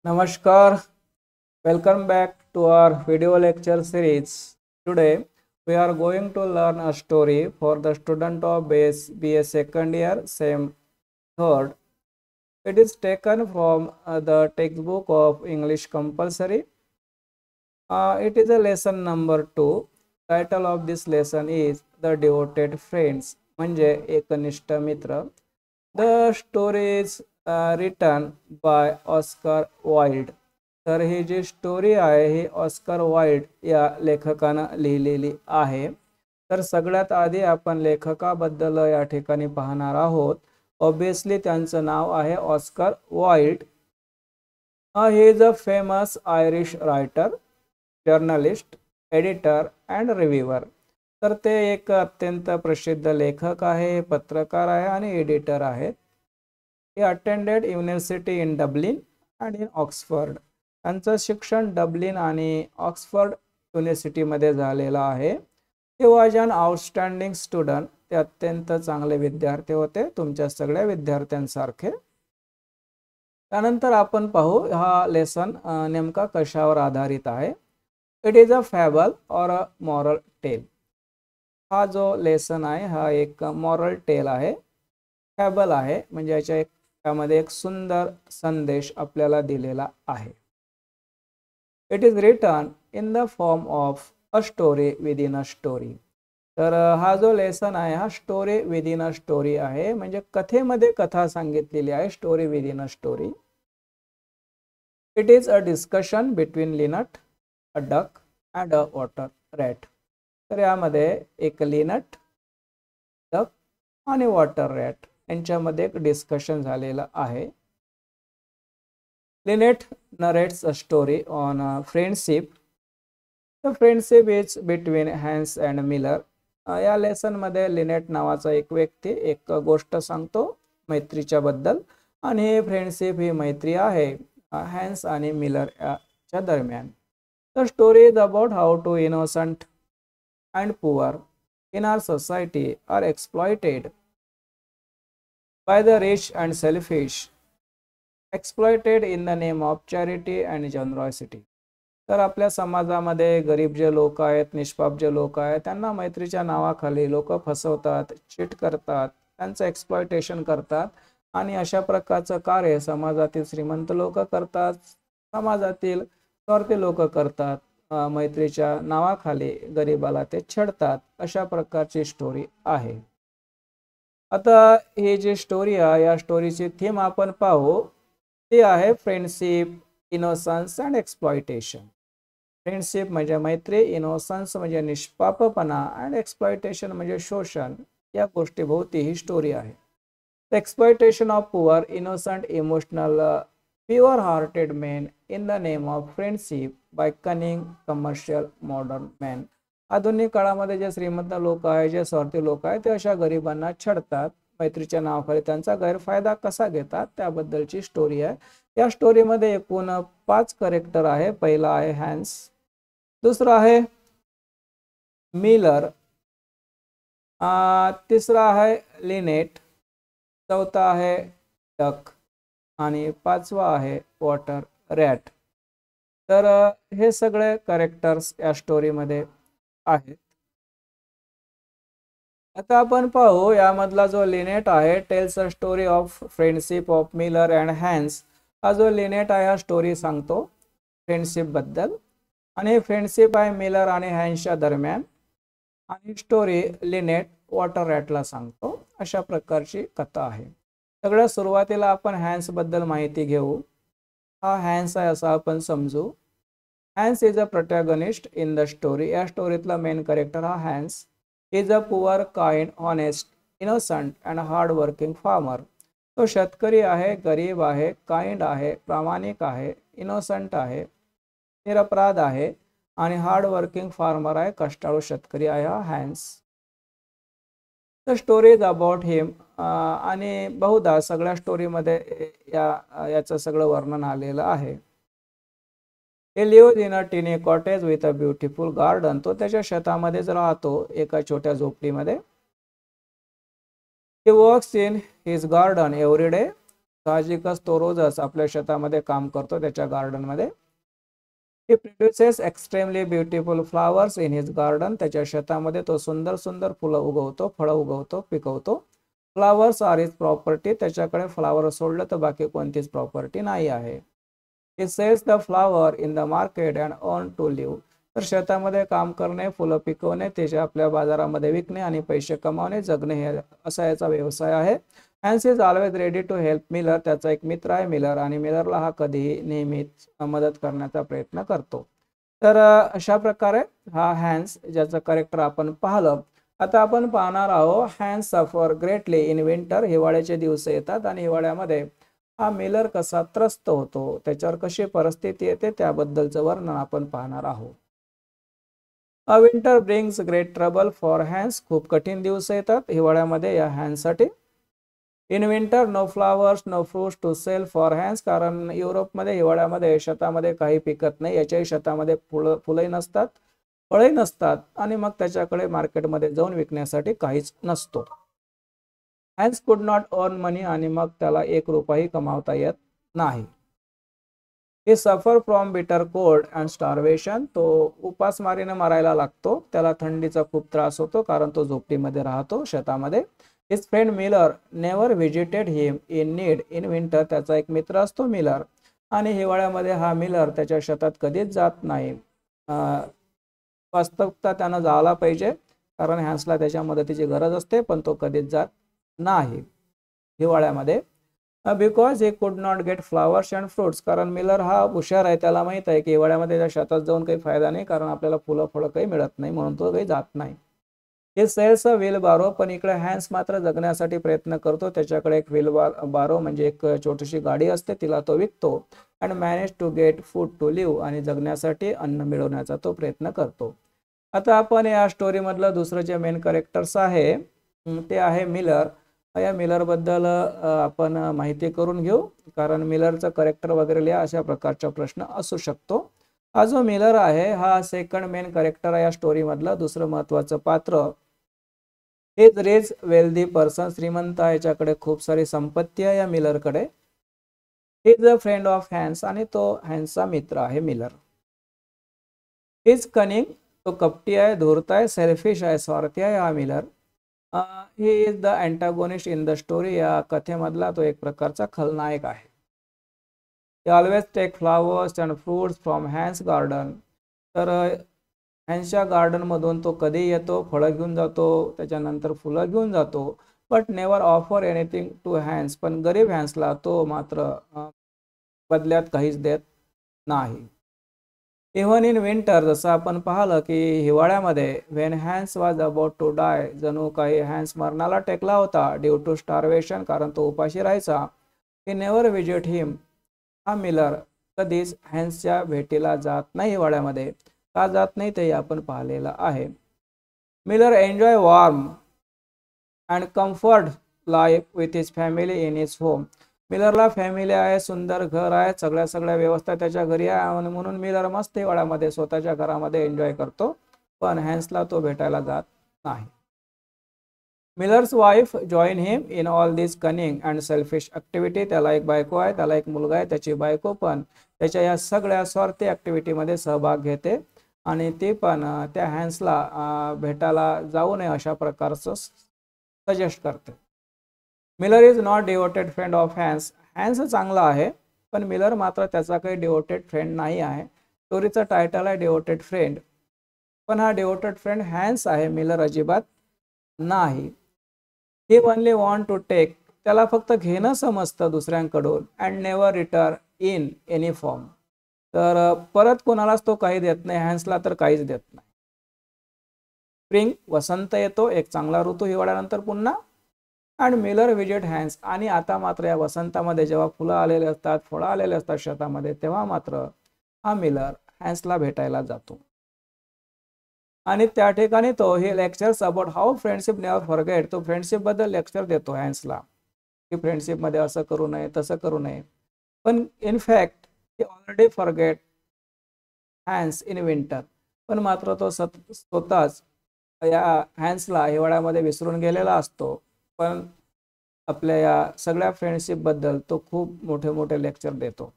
Namaskar, welcome back to our video lecture series. Today we are going to learn a story for the student of BA second year, same third. It is taken from the textbook of English compulsory. It is a lesson number 2. Title of this lesson is The Devoted Friends, म्हणजे एकनिष्ठ मित्र. The story is written by Oscar Wilde. तर ही जी story आहे ही Oscar Wilde या लेखकानं लिहिलेली आहे. तर सगळ्यात आधी आपण लेखकाबद्दल या ठिकाणी पाहणार आहोत. ऑब्वियसली त्यांचं नाव आहे Oscar Wilde. He is a famous Irish writer, journalist, editor and reviewer. तर ते एक अत्यंत प्रसिद्ध लेखक आहे, पत्रकार आहे आणि एडिटर आहेत. He attended university in Dublin and in Oxford. त्यांचं शिक्षण डब्लिन आणि ऑक्सफर्ड युनिव्हर्सिटीमध्ये झालेलं आहे. He was an outstanding student. ते अत्यंत चांगले विद्यार्थी होते, तुमच्या सगळ्या विद्यार्थ्यांसारखे. त्यानंतर आपण पाहू हा लेसन नेमका कशावर आधारित आहे. It is a fable or a moral tale. हा जो लेसन आहे हा एक मॉरल टेल आहे, फॅबल आहे, म्हणजे त्यामध्ये एक सुंदर संदेश आपल्याला दिलेला आहे. It is written in the form of a story within a story. तर हा जो लेसन आहे हा स्टोरी विदिन अ स्टोरी आहे, म्हणजे कथेमध्ये कथा सांगितलेली आहे, story within a story. It is a discussion between Linnet, a duck and a water rat. तर यामध्ये एक लिनट, डक आणि वॉटर रॅट यांच्यामध्ये एक डिस्कशन झालेलं आहे. Linnet narrates a story on friendship. The friendship is between Hans and Miller. या lesson मध्ये लिनेट नावाचा एक व्यक्ती एक गोष्ट सांगतो मैत्रीच्या बद्दल, आणि हे फ्रेंडशिप ही मैत्री आहे हॅन्स आणि मिलर च्या दरम्यान. The story is about how two innocent and poor in our society are exploited by the rich and selfish, exploited in the name of charity and generosity. तर आपल्या समाजामध्ये गरीब जे लोक आहेत, निष्पाप जे लोक आहेत, त्यांना मैत्रीच्या नावाखाली लोक फसवतात, चीट करतात, त्यांचं एक्सप्लॉयटेशन करतात, आणि अशा प्रकारचं कार्य समाजातील श्रीमंत लोक करतात, समाजातील स्वार्थी लोक करतात. मैत्रीच्या नावाखाली गरीबाला ते छेडतात. अशा प्रकारची स्टोरी आहे. आता ही जी स्टोरी आहे या स्टोरीची थीम आपण पाहू. ती आहे friendship, innocence and exploitation. Friendship म्हणजे मैत्री, इनोसन्स म्हणजे निष्पापपणा, अँड एक्सप्लॉयटेशन म्हणजे शोषण. या गोष्टीभोवती ही स्टोरी आहे. The exploitation of poor, innocent, emotional, pure hearted men in the name of friendship by cunning commercial modern man. आधुनिक काळामध्ये जे श्रीमंत लोक आहेत, जे स्वार्थी लोक आहेत, ते अशा गरिबांना छळतात, मैत्रीच्या नावाखाली त्यांचा गैरफायदा कसा घेतात त्याबद्दलची स्टोरी आहे. या स्टोरीमध्ये एकूण 5 कॅरेक्टर आहे. पहिला आहे हॅन्स, दुसरा आहे मिलर, तिसरा आहे लिनेट, चौथा आहे डक आणि 5वा आहे वॉटर रॅट. तर हे सगळे कॅरेक्टर्स या स्टोरीमध्ये आहेत. आता आपण पाहू यामधला जो लिनेट आहे, tails a story of friendship of Miller and hence. हा जो लिनेट आहे हा स्टोरी सांगतो फ्रेंडशिप बद्दल, आणि फ्रेंडशिप आहे मिलर आणि हॅन्सच्या दरम्यान, आणि स्टोरी लिनेट वॉटर रॅटला सांगतो. अशा प्रकारची कथा आहे. सगळ्यात सुरुवातीला आपण हॅन्स बद्दल माहिती घेऊ. हा हॅन्स आहे असं आपण समजू. Hence is a protagonist in the story. या स्टोरीतला मेन कॅरेक्टर हा hence. Is a poor, kind, honest, innocent and hard working farmer. तो शेतकरी आहे, गरीब आहे, काइंड आहे, प्रामाणिक आहे, इनोसंट आहे, निरपराध आहे, आणि हार्ड वर्किंग फार्मर आहे, कष्टाळू शेतकरी आहे हा Hans. The story is about him. आणि बहुधा सगळ्या स्टोरीमध्ये याचं सगळं वर्णन आलेलं आहे. He live in a tiny cottage with a beautiful garden. तो त्याच्या शेतामध्येच राहतो, एका छोट्या झोपडीमध्ये. He works in his garden every day. साहजिकच तो रोजच आपल्या शेतामध्ये काम करतो, त्याच्या गार्डनमध्ये. He produces extremely beautiful flowers in his garden. त्याच्या शेतामध्ये तो सुंदर सुंदर फुलं उगवतो, फळं उगवतो, पिकवतो. Flowers are his property. त्याच्याकडे फ्लावर सोडलं तर बाकी कोणतीच प्रॉपर्टी नाही आहे. He sells the flower in the market and earn to live. तर शेतामध्ये काम करणे, फुलं पिकवणे, त्याचे आपल्या बाजारामध्ये विकणे आणि पैसे कमावणे, जगणे, हे असा याचा व्यवसाय आहे. Hans is always ready to help Miller. त्याचा एक मित्र आहे मिलर, आणि मिलरला हा कधीही नेहमीच मदत करण्याचा प्रयत्न करतो. तर अशा प्रकारे हा हॅन्स, ज्याचं कॅरेक्टर आपण पाहिलं. आता आपण पाहणार आहोत हॅन्स सफर ग्रेटली इन विंटर. हिवाळ्याचे दिवस येतात आणि हिवाळ्यामध्ये हा मिलर कसा त्रस्त होतो, त्याच्यावर कशी परिस्थिती येते, त्याबद्दलचं वर्णन आपण पाहणार आहोत. A winter brings great trouble for Hans. खूप कठीण दिवस येतात हिवाळ्यामध्ये या हॅन्ससाठी. In winter no flowers no fruits to sell for Hans. कारण युरोपमध्ये हिवाळ्यामध्ये शेतामध्ये काही पिकत नाही, याच्याही शेतामध्ये फुलंही नसतात, फळही नसतात, आणि मग त्याच्याकडे मार्केटमध्ये जाऊन विकण्यासाठी काहीच नसतो. हॅन्स कुड नॉट अर्न मनी. आणि मग त्याला 1 रुपयाही कमावता येत नाही. हे सफर फ्रॉम बिटर कोल्ड अँड स्टार्वेशन. तो उपासमारीने मरायला लागतो, त्याला थंडीचा खूप त्रास होतो, कारण तो झोपडीमध्ये राहतो शेतामध्ये. His friend Miller never visited him in need in winter. त्याचा एक मित्र असतो मिलर, आणि हिवाळ्यामध्ये हा मिलर त्याच्या शेतात कधीच जात नाही. वास्तवता त्यानं जायला पाहिजे, कारण हॅन्सला त्याच्या मदतीची गरज असते, पण तो कधीच जात नाही हिवाळ्यामध्ये. Because he could not gate flowers and fruits. कारण मिलर हा हुशार आहे, त्याला माहित आहे की हिवाळ्यामध्ये त्या शेतात जाऊन काही फायदा नाही, कारण आपल्याला फुलं फळं काही मिळत नाही, म्हणून तो काही जात नाही. हे सेल्स अ व्हील बारो. पण इकडे हॅन्स मात्र जगण्यासाठी प्रयत्न करतो. त्याच्याकडे एक व्हील बारो म्हणजे एक छोटीशी गाडी असते, तिला तो विकतो. And manage to get food to live. आणि जगण्यासाठी अन्न मिळवण्याचा तो प्रयत्न करतो. आता आपण या स्टोरीमधलं दुसरं जे मेन कॅरेक्टर्स आहे ते आहे मिलर. या मिलरबद्दल आपण माहिती करून घेऊ, कारण मिलरचं कॅरेक्टर वगैरे लिहा, अशा प्रकारचा प्रश्न असू शकतो. हा जो मिलर आहे हा सेकंड मेन कॅरेक्टर आहे या स्टोरीमधलं, दुसरं महत्वाचं पात्र. Is rich wealthy person. श्रीमंत आहे, याच्याकडे खूप सारी संपत्ती आहे या मिलरकडे. Is a friend of Hans. आणि तो हॅन्सचा मित्र आहे मिलर. इज कनिंग. तो कपटी आहे, धूर्त आहे, सेल्फिश आहे, स्वार्थी आहे हा Miller. He is the antagonist in the story. या कथेमधला तो एक प्रकारचा खलनायक आहे. He always take flowers and fruits from Hans garden. तर हॅन्सच्या गार्डनमधून तो कधी येतो, फळं घेऊन जातो, त्याच्यानंतर फुलं घेऊन जातो. But never offer anything to Hans. पण गरीब हॅन्सला तो मात्र बदल्यात काहीच देत नाही. Even in winter. जसं आपण पाहिलं की हिवाळ्यामध्ये when Hans was about to die. जणू काही हॅन्स मरणाला टेकला होता ड्यू टू स्टार्वेशन, कारण तो उपाशी राहायचा. ही नेवर विजिट हिम. हा मिलर कधीच हॅन्सच्या भेटीला जात नाही हिवाळ्यामध्ये. का जात नाही ते आपण पाहिलेलं आहे. Miller enjoy warm and comfort life with his family in his home. मिलरला फॅमिली आहे, सुंदर घर आहे, सगळ्या व्यवस्था त्याच्या घरी आहे, आणि म्हणून मिलर मस्त हिवाळ्यामध्ये स्वतःच्या घरामध्ये एन्जॉय करतो. पण हॅन्सला तो भेटायला जात नाही. Miller's wife join him in all this cunning and selfish activity. त्याला एक बायको आहे, त्याला एक मुलगा आहे, त्याची बायको पण त्याच्या या सगळ्या स्वार्थी ॲक्टिव्हिटीमध्ये सहभाग घेते, आणि ती पण त्या हॅन्सला भेटायला जाऊ नये अशा प्रकारचं सजेस्ट करते. Miller is not devoted friend of hence. Hence चांगला आहे, पण मिलर मात्र त्याचा काही डिवोटेड फ्रेंड नाही आहे. स्टोरीचं टायटल आहे डिवोटेड फ्रेंड, पण हा डिवोटेड फ्रेंड हॅन्स आहे, मिलर अजिबात नाही. ही ओनली वॉन्ट टू टेक. त्याला फक्त घेणं समजतं दुसऱ्यांकडून. And never return in any form. तर परत कोणालाच तो काही देत नाही, हॅन्सला तर काहीच देत नाही. स्प्रिंग. वसंत येतो, एक चांगला ऋतू हिवाळ्यानंतर पुन्हा. And Miller visit hence. आणि आता मात्र या वसंतामध्ये जेव्हा फुलं आलेले असतात, फळं आलेले असतात शेतामध्ये, तेव्हा मात्र हा मिलर हॅन्सला भेटायला जातो. आणि त्या ठिकाणी तो हे lectures about how friendship never forget. तो फ्रेंडशिप बद्दल लेक्चर देतो हॅन्सला, की फ्रेंडशिपमध्ये असं करू नये, तसं करू नये. पण in fact he already forget hence in winter. पण मात्र तो स्वतःच या हॅन्सला हिवाळ्यामध्ये विसरून गेलेला असतो. पण आपल्या या सगळ्या फ्रेंडशिप बद्दल तो खूप मोठे मोठे लेक्चर देतो.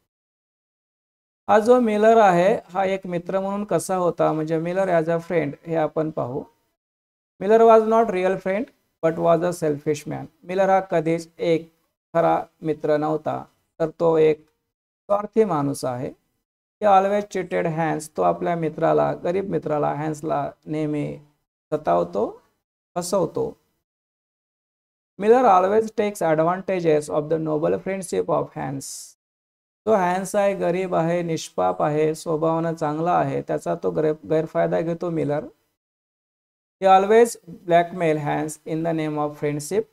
हा जो मिलर आहे हा एक मित्र म्हणून कसा होता, म्हणजे मिलर ॲज अ फ्रेंड हे आपण पाहू. Miller was not real friend but was a selfish man. Miller हा कधीच एक खरा मित्र नव्हता, तर तो एक स्वार्थी माणूस आहे. He always cheated Hans. तो आपल्या मित्राला, गरीब मित्राला हॅन्सला नेहमी सतावतो, फसवतो. Miller always takes advantages of the noble friendship of Hans. तो हॅन्स आहे, गरीब आहे, निष्पाप आहे, स्वभावानं चांगला आहे, त्याचा तो गैरफायदा घेतो Miller. He always blackmail Hans in the name of friendship.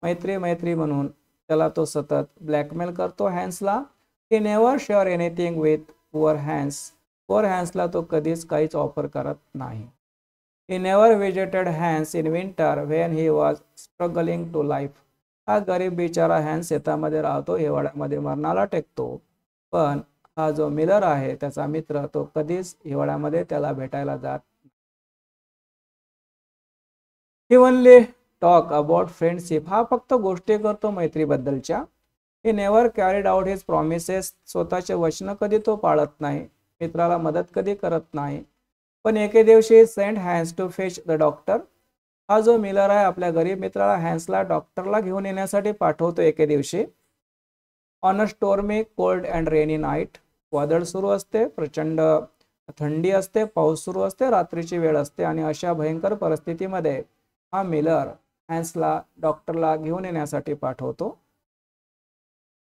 मैत्री मैत्री म्हणून त्याला तो सतत ब्लॅकमेल करतो हॅन्सला. He never share anything with poor Hans. Poor हॅन्सला तो कधीच काहीच ऑफर करत नाही. He never visited Hans in winter when he was struggling to life. हा गरीब बिचारा हॅन्स शेतामध्ये राहतो, हिवाळ्यामध्ये मरणाला टेकतो, पण हा जो मिलर आहे त्याचा मित्र तो कधीच हिवाळ्यामध्ये त्याला भेटायला जात. He only talk about friendship. हा फक्त गोष्टी करतो मैत्रीबद्दलच्या. He never carried out his promises. स्वतःचे वचन कधी तो पाळत नाही, मित्राला मदत कधी करत नाही. पण एके दिवशी sent Hans to fetch the doctor. हा जो मिलर आहे आपल्या गरीब मित्राला हॅन्सला डॉक्टरला घेऊन येण्यासाठी पाठवतो एके दिवशी. On a stormy cold and rainy night. वादळ सुरू असते, प्रचंड थंडी असते, पाऊस सुरू असते, रात्रीची वेळ असते आणि अशा भयंकर परिस्थितीमध्ये हा मिलर हॅन्सला डॉक्टरला घेऊन येण्यासाठी पाठवतो.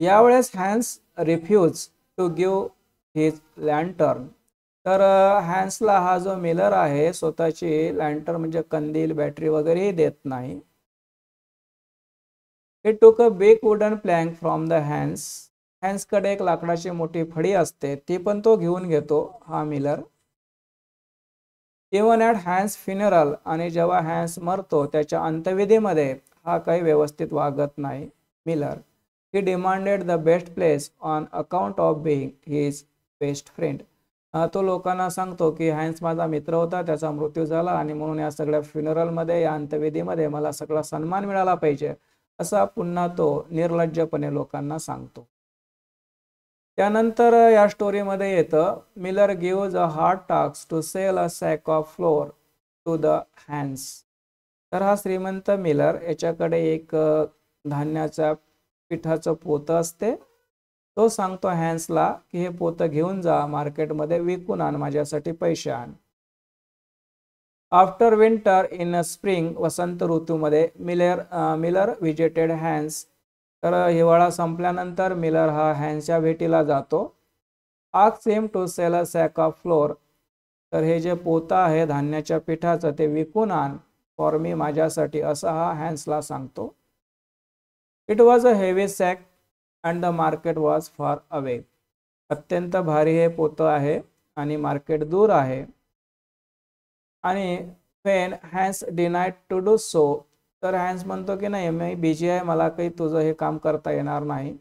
यावेळेस Hans refuse to give his lantern. तर हॅन्सला हा जो मिलर आहे स्वतःची लँटर्न म्हणजे कंदील, बॅटरी वगैरेही देत नाही. He took a big wooden plank from the hands. हॅन्सकडे एक लाकडाची मोठी फळी असते, ती पण तो घेऊन घेतो हा Miller. Even at hence funeral. आणि जेव्हा हॅन्स मरतो त्याच्या अंत्यविधीमध्ये हा काही व्यवस्थित वागत नाही Miller. He demanded the best place on account of being his best friend. तो लोकांना सांगतो की हॅन्स माझा मित्र होता, त्याचा मृत्यू झाला आणि म्हणून या सगळ्या फ्युनरलमध्ये, या अंत्यविधीमध्ये मला सगळा सन्मान मिळाला पाहिजे, असा पुन्हा तो निर्लज्जपणे लोकांना सांगतो. त्यानंतर या स्टोरीमध्ये येतं, Miller gives a hard task to sell a sack of flour to the Hans. तर हा श्रीमंत मिलर याच्याकडे एक धान्याच्या पिठाचं पोतं असते. तो सांगतो हॅन्सला की हे पोतं घेऊन जा मार्केटमध्ये, विकून आण, माझ्यासाठी पैसे आण. After winter in spring. वसंत ऋतूमध्ये मिलर विजिटेड हॅन्स. तर हिवाळा संपल्यानंतर मिलर हा हॅन्सच्या भेटीला जातो. Asks him to sell a sack of flour. तर हे जे पोतं आहे धान्याच्या पिठाचं ते विकून आण फॉर मी, माझ्यासाठी, असं हा हॅन्सला सांगतो. It was a heavy sack and the market was far away. अत्यंत भारी हे पोतं आहे आणि मार्केट दूर आहे. आणि when Hans denied to do so. तर हॅन्स म्हणतो की नाही, मी बिझी आहे, मला काही तुझं हे काम करता येणार नाही.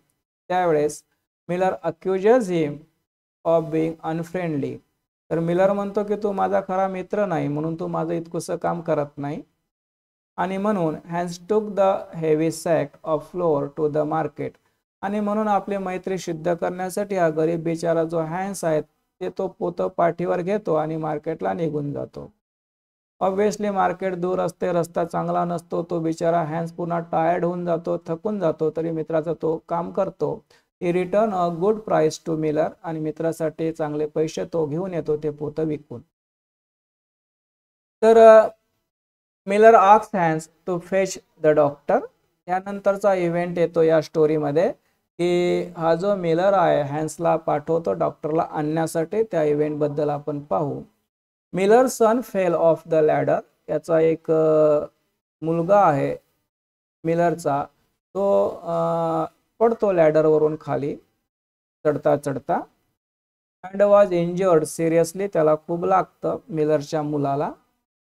त्यावेळेस Miller accuses him of being unfriendly. तर मिलर म्हणतो की तू माझा खरा मित्र नाही, म्हणून तू माझं इतकुसं काम करत नाही. आणि म्हणून Hans took the heavy sack of flour to the market. आणि म्हणून आपली मैत्री सिद्ध करण्यासाठी हा गरीब बिचारा जो हॅन्स आहे ते तो पोतं पाठीवर घेतो आणि मार्केटला निघून जातो. ऑब्व्हियसली मार्केट दूर असते, रस्ता चांगला नसतो, तो बिचारा हॅन्स पुन्हा टायर्ड होऊन जातो, थकून जातो, तरी मित्राचा तो काम करतो. He return a good price to Miller. आणि मित्रासाठी चांगले पैसे तो घेऊन येतो ते पोतं विकून. तर Miller asks Hans to fetch the doctor. त्यानंतरचा इव्हेंट येतो या स्टोरीमध्ये की हा जो मिलर आहे हॅन्सला पाठवतो डॉक्टरला आणण्यासाठी. त्या इव्हेंटबद्दल आपण पाहू. Miller son fell off the ladder. याचा एक मुलगा आहे मिलरचा, तो पडतो लॅडरवरून खाली चढता चढता. And was injured seriously. त्याला खूप लागतं मिलरच्या मुलाला.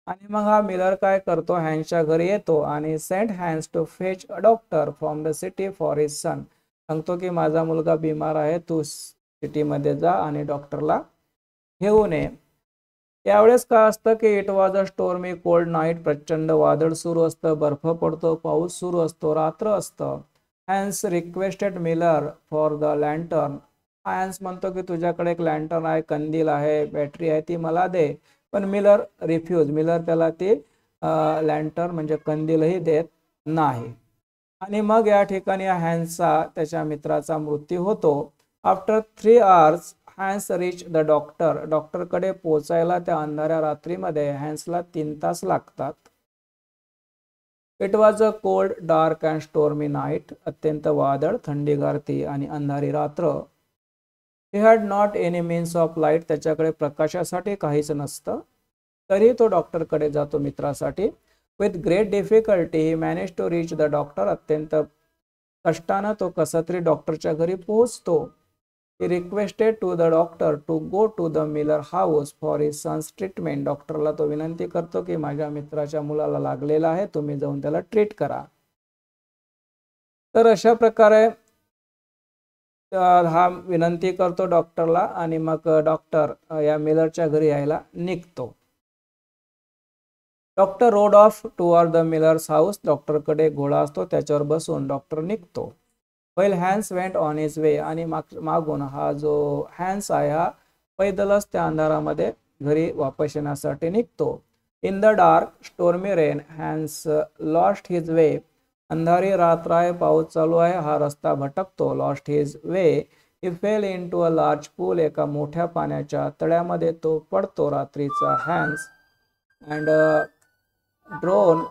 आणि मग हा मिलर काय करतो, हॅन्सच्या घरी येतो आणि sent Hans to fetch a doctor from the city for his son. सांगतो की माझा मुलगा बिमार आहे, तू सिटीमध्ये जा आणि डॉक्टरला घेऊन ये. यावेळेस काय असतं की it was a stormy cold night, प्रचंड वादळ सुरू असतं, बर्फ पडतो, पाऊस सुरू असतो, रात्र असतं. Hence requested Miller for the lantern. Hence म्हणतो की तुझ्याकडे एक लँटर्न आहे, कंदील आहे, बॅटरी आहे, ती मला दे. पण मिलर रिफ्यूज, मिलर त्याला ती लँटर्न म्हणजे कंदीलही देत नाही. आणि मग या ठिकाणी हॅन्सचा त्याच्या मित्राचा मृत्यू होतो. After 3 hours Hans reach the doctor. डॉक्टरकडे पोहोचायला त्या अंधाऱ्या रात्रीमध्ये हॅन्सला 3 तास लागतात. It was a cold dark and stormy night. अत्यंत वादळ, थंडीगारती आणि अंधारी रात्र. He had not any means of light. त्याच्याकडे प्रकाशासाठी काहीच नसतं. तरी तो डॉक्टरकडे जातो मित्रासाठी. With great difficulty he manage to reach the doctor. अत्यंत कष्टानं तो कसा तरी डॉक्टरच्या घरी पोहोचतो. He requested to the doctor to go to the Miller house for his son's treatment. डॉक्टरला तो विनंती करतो की माझ्या मित्राच्या मुलाला लागलेला आहे, तुम्ही जाऊन त्याला ट्रीट करा. तर अशा प्रकारे हा विनंती करतो डॉक्टरला आणि मग डॉक्टर या मिलरच्या घरी यायला निघतो. Doctor rode off toward the Miller's house. डॉक्टरकडे घोडा असतो, त्याच्यावर बसून डॉक्टर निघतो. Well Hans went on his way. आणि मागून हा जो हॅन्स आहे हा पैदलच त्या अंधारामध्ये घरी वापस येण्यासाठी निघतो. In the dark stormy rain Hans lost his way. अंधारी रात्र आहे, पाऊस चालू आहे, हा रस्ता भटकतो. Lost his way. He fell into a large pool. एका मोठ्या पाण्याच्या तळ्यामध्ये तो पडतो रात्रीचा हॅन्स. And drone.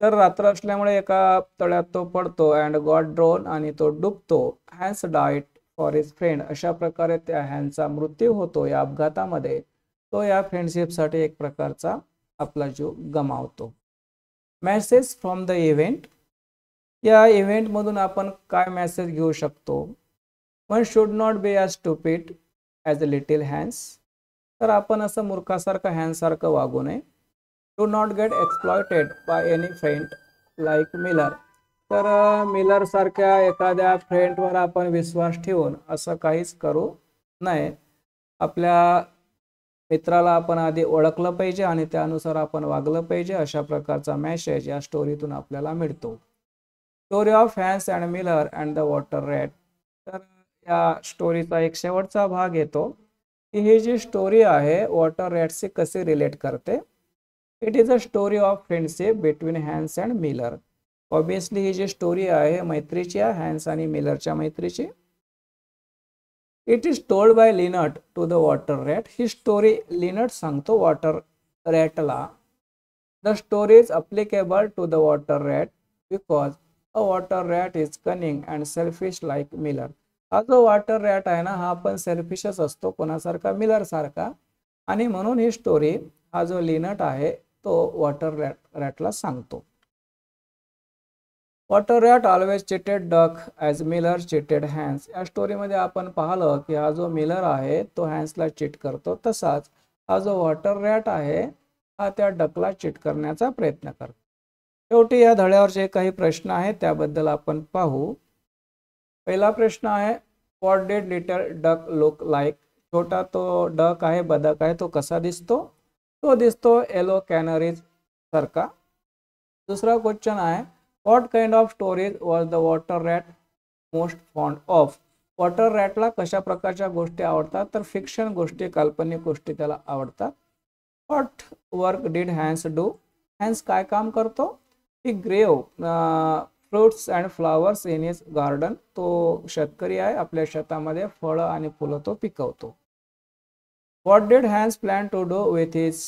तर रात्र असल्यामुळे एका तळ्यात तो पडतो. And got drown. आणि तो डुबतो. Hans died for his friend. अशा प्रकारे त्या हॅन्सचा मृत्यू होतो या अपघातामध्ये. तो या फ्रेंडशिपसाठी एक प्रकारचा आपला जीव गमावतो. Message from the event. या इव्हेंटमधून आपण काय मेसेज घेऊ शकतो? One should not be as stupid as a little Hans. तर आपण असं मूर्खासारखं हॅन्ससारखं वागू नये. Do not get exploited by any friend like Miller. तर मिलर सारख्या एखाद्या फ्रेंडवर आपण विश्वास ठेवून असं काहीच करू नये. आपल्या मित्राला आपण आधी ओळखलं पाहिजे आणि त्यानुसार आपण वागलं पाहिजे. अशा प्रकारचा मेसेज या स्टोरीतून आपल्याला मिळतो. Story of Hans and Miller and the water rat. तर या स्टोरीचा एक शेवटचा भाग येतो की ही जी स्टोरी आहे वॉटर रॅटशी कसे रिलेट करते. It is a story of friendship between Hans and Miller. Obviously ही जी स्टोरी आहे मैत्रीची आहे, हॅन्स आणि मिलरच्या मैत्रीची. It is told by Linnet to the water rat. ही स्टोरी लिनट सांगतो वॉटर रॅटला. The story is applicable to the water rat because a water rat is cunning and selfish like Miller. हा जो water rat आहे ना हा पण सेल्फिशच असतो, कोणासारखा? मिलर सारखा. आणि म्हणून ही स्टोरी हा जो लिनट आहे तो वॉटर रॅटला सांगतो. Water rat always cheated duck as Miller cheated Hans. या स्टोरीमध्ये आपण पाहिलं की हा जो मिलर आहे तो हॅन्सला चिट करतो, तसाच हा जो वॉटर रॅट आहे हा त्या डकला चिट करण्याचा प्रयत्न करतो. शेवटी या धड्यावर जे काही प्रश्न आहेत त्याबद्दल आपण पाहू. पहिला प्रश्न आहे what did little duck look like. छोटा तो डक आहे, बदक आहे, तो कसा दिसतो? तो दिसतो येलो कॅनरीज सारखा. दुसरा क्वेश्चन आहे what kind of stories was the water rat most fond of. Water रॅटला कशा प्रकारच्या गोष्टी आवडतात? तर फिक्शन गोष्टी, काल्पनिक गोष्टी त्याला आवडतात. What work did hence do. Hence काय काम करतो? ही ग्रेव fruits and flowers in his garden. तो शेतकरी आहे, आपल्या शेतामध्ये फळं आणि फुलं तो पिकवतो. What did Hans plan to do with his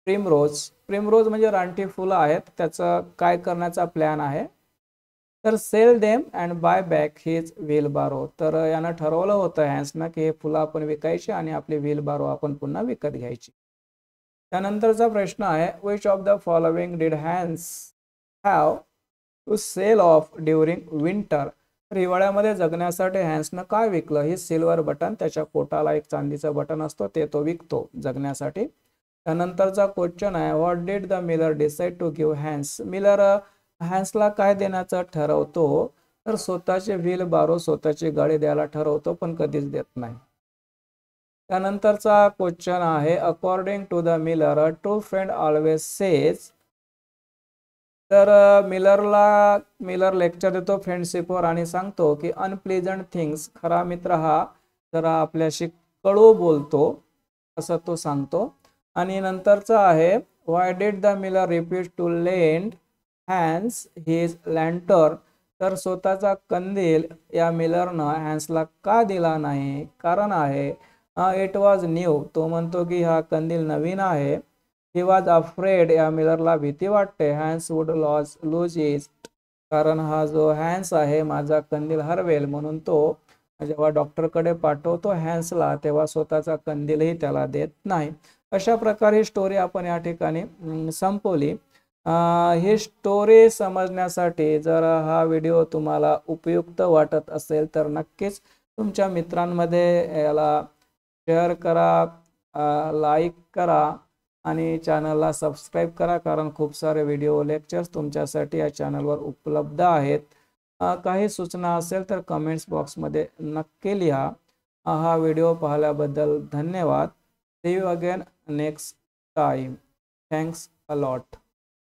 primrose. Primrose म्हणजे रानटी फुलं आहेत, त्याचं काय करण्याचा प्लॅन आहे? तर sell them and buy back his wheelbarrow. तर यानं ठरवलं होतं हॅन्सनं की हे फुलं आपण विकायची आणि आपली व्हील बारो आपण पुन्हा विकत घ्यायची. त्यानंतरचा प्रश्न आहे which of the following did Hans have to sell off during winter. तर हिवाळ्यामध्ये जगण्यासाठी हॅन्सनं काय विकलं? ही सिल्वर बटन. त्याच्या पोटाला एक चांदीचं बटन असतो, ते तो विकतो जगण्यासाठी. त्यानंतरचा क्वेश्चन आहे what did the Miller decide to give Hans. मिलर हॅन्सला काय देण्याचं ठरवतो? तर स्वतःचे व्हील बारो, स्वतःची गाडी द्यायला ठरवतो, पण कधीच देत नाही. त्यानंतरचा क्वेश्चन आहे according to the Miller a true friend always says. तर मिलर लेक्चर देतो फ्रेंडशिपवर आणि सांगतो की अनप्लेजंट थिंग्स, खरा मित्र हा जरा आपल्याशी कडू बोलतो असं तो सांगतो. आणि नंतरचा आहे why did the Miller repeat to lend Hans his lantern. तर स्वतःचा कंदील या मिलरनं हॅन्सला का दिला नाही? कारण आहे इट वॉज न्यू. तो म्हणतो की हा कंदील नवीन आहे. He was afraid. या मिलरला भीती वाटते. Hence would lose it. कारण हा जो हॅन्स आहे माझा कंदील हरवेल, म्हणून तो जेव्हा डॉक्टरकडे पाठवतो हॅन्सला तेव्हा स्वतःचा कंदीलही त्याला देत नाही. अशा प्रकारे ही स्टोरी आपण या ठिकाणी संपवली. ही स्टोरी समजण्यासाठी जर हा व्हिडिओ तुम्हाला उपयुक्त वाटत असेल तर नक्कीच तुमच्या मित्रांमध्ये याला शेअर करा, लाईक करा आणि चॅनलला सबस्क्राईब करा, कारण खूप सारे व्हिडिओ लेक्चर्स तुमच्यासाठी या चॅनलवर उपलब्ध आहेत. काही सूचना असेल तर कमेंट्स बॉक्समध्ये नक्की लिहा. हा व्हिडिओ पाहिल्याबद्दल धन्यवाद. See you again next time. Thanks a lot.